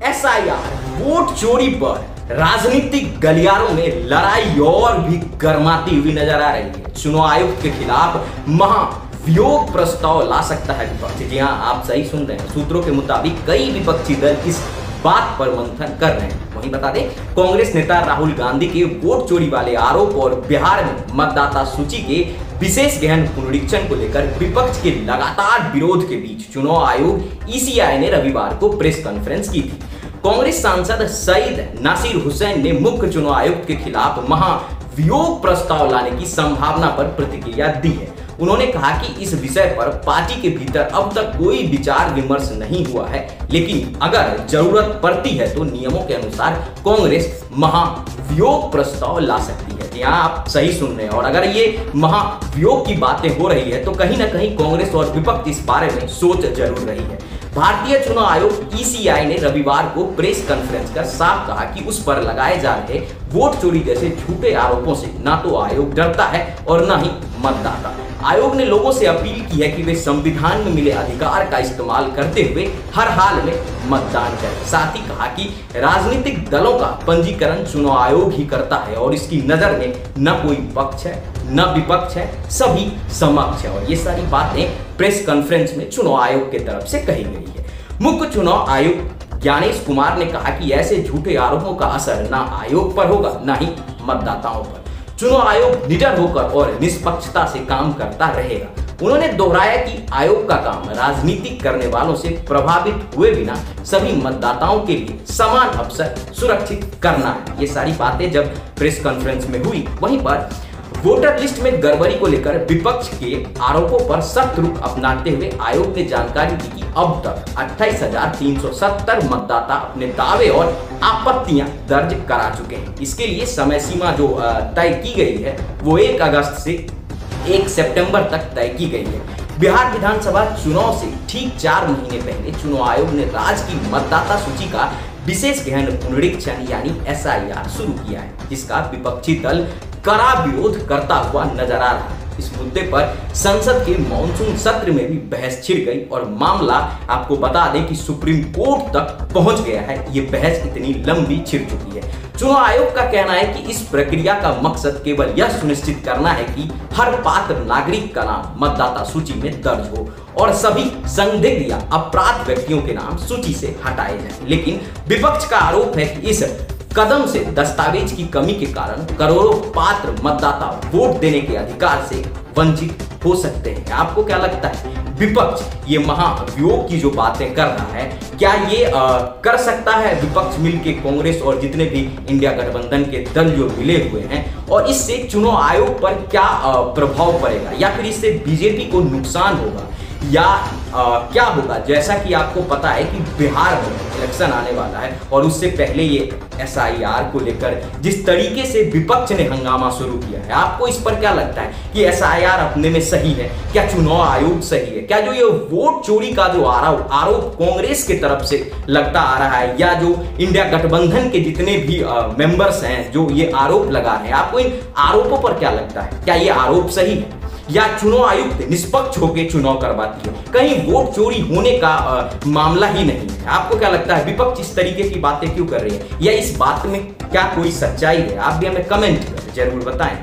SIR, vote चोरी पर राजनीतिक गलियारों में लड़ाई और भी गर्माती हुई नजर आ रही है। चुनाव आयोग के खिलाफ महाभियोग प्रस्ताव ला सकता है विपक्ष। जी हाँ, आप सही सुन रहे हैं। सूत्रों के मुताबिक कई विपक्षी दल इस बात पर मंथन कर रहे हैं। वहीं बता दें, कांग्रेस नेता राहुल गांधी के वोट चोरी वाले आरोप और बिहार में मतदाता सूची के विशेष गहन पुनरीक्षण को लेकर विपक्ष के लगातार विरोध के बीच चुनाव आयोग ईसीआई ने रविवार को प्रेस कॉन्फ्रेंस की थी। कांग्रेस सांसद सईद नासिर हुसैन ने मुख्य चुनाव आयुक्त के खिलाफ महाभियोग प्रस्ताव लाने की संभावना पर प्रतिक्रिया दी है। उन्होंने कहा कि इस विषय पर पार्टी के भीतर अब तक कोई विचार विमर्श नहीं हुआ है, लेकिन अगर जरूरत पड़ती है तो नियमों के अनुसार कांग्रेस महाभियोग प्रस्ताव ला सकती है। यहाँ आप सही सुन रहे हैं। और अगर ये महाभियोग की बातें हो रही है तो कहीं ना कहीं कांग्रेस और विपक्ष इस बारे में सोच जरूर रही है। भारतीय चुनाव आयोग ईसीआई ने रविवार को प्रेस कॉन्फ्रेंस कर साफ कहा कि उस पर लगाए जा रहे वोट चोरी जैसे झूठे आरोपों से न तो आयोग डरता है और न ही मतदाता। आयोग ने लोगों से अपील की है कि वे संविधान में मिले अधिकार का इस्तेमाल करते हुए हर हाल में मतदान करें। साथ ही कहा कि राजनीतिक दलों का पंजीकरण चुनाव आयोग ही करता है और इसकी नजर में न कोई पक्ष है न विपक्ष है, सभी समक्ष है। और ये सारी बातें प्रेस कॉन्फ्रेंस में चुनाव आयोग की तरफ से कही गई है। मुख्य चुनाव आयुक्त ज्ञानेश कुमार ने कहा कि ऐसे झूठे आरोपों का असर न आयोग पर होगा न ही मतदाताओं पर। चुनाव आयोग निडर होकर और निष्पक्षता से काम करता रहेगा। उन्होंने दोहराया कि आयोग का काम राजनीति करने वालों से प्रभावित हुए बिना सभी मतदाताओं के लिए समान अवसर सुरक्षित करना है। ये सारी बातें जब प्रेस कॉन्फ्रेंस में हुई, वहीं पर वोटर लिस्ट में गड़बड़ी को लेकर विपक्ष के आरोपों पर सख्त रुख अपनाते हुए आयोग ने जानकारी दी कि अब तक 28,370 मतदाता अपने दावे और आपत्तियां दर्ज करा चुके हैं। इसके लिए समय सीमा जो तय की गई है वो 1 अगस्त से 1 सितंबर तक तय की गई है। बिहार विधानसभा चुनाव से ठीक 4 महीने पहले चुनाव आयोग ने राज्य की मतदाता सूची का विशेष गहन पुनरीक्षण यानी एसआईआर शुरू किया है, जिसका विपक्षी दल कड़ा विरोध करता हुआ नजर आ रहा है। इस मुद्दे पर संसद के मॉनसून सत्र में भी बहस छिड़ गई और मामला आपको बता दें कि सुप्रीम कोर्ट तक पहुंच गया है। ये बहस इतनी लंबी छिड़ चुकी है। चुनाव आयोग का कहना है कि इस प्रक्रिया का मकसद केवल यह सुनिश्चित करना है कि हर पात्र नागरिक का नाम मतदाता सूची में दर्ज हो और सभी संदिग्ध या अपराध व्यक्तियों के नाम सूची से हटाए जाएं। लेकिन विपक्ष का आरोप है कि इस कदम से दस्तावेज की कमी के कारण करोड़ों पात्र मतदाता वोट देने के अधिकार से वंचित हो सकते हैं। आपको क्या लगता है, विपक्ष ये महाभियोग की जो बातें कर रहा है, क्या ये कर सकता है विपक्ष मिलके कांग्रेस और जितने भी इंडिया गठबंधन के दल जो मिले हुए हैं, और इससे चुनाव आयोग पर क्या प्रभाव पड़ेगा, या फिर इससे बीजेपी को नुकसान होगा, या क्या होगा? जैसा कि आपको पता है कि बिहार में इलेक्शन आने वाला है और उससे पहले ये एसआईआर को लेकर जिस तरीके से विपक्ष ने हंगामा शुरू किया है, आपको इस पर क्या लगता है कि एसआईआर अपने में सही है? क्या चुनाव आयोग सही है? क्या जो ये वोट चोरी का जो आरोप कांग्रेस की तरफ से लगता आ रहा है, या जो इंडिया गठबंधन के जितने भी मेंबर्स हैं जो ये आरोप लगा रहे हैं, आपको इन आरोपों पर क्या लगता है? क्या ये आरोप सही है या चुनाव आयुक्त निष्पक्ष होकर चुनाव करवाती है? कहीं वोट चोरी होने का मामला ही नहीं है। आपको क्या लगता है, विपक्ष इस तरीके की बातें क्यों कर रही है, या इस बात में क्या कोई सच्चाई है? आप भी हमें कमेंट कर जरूर बताएं।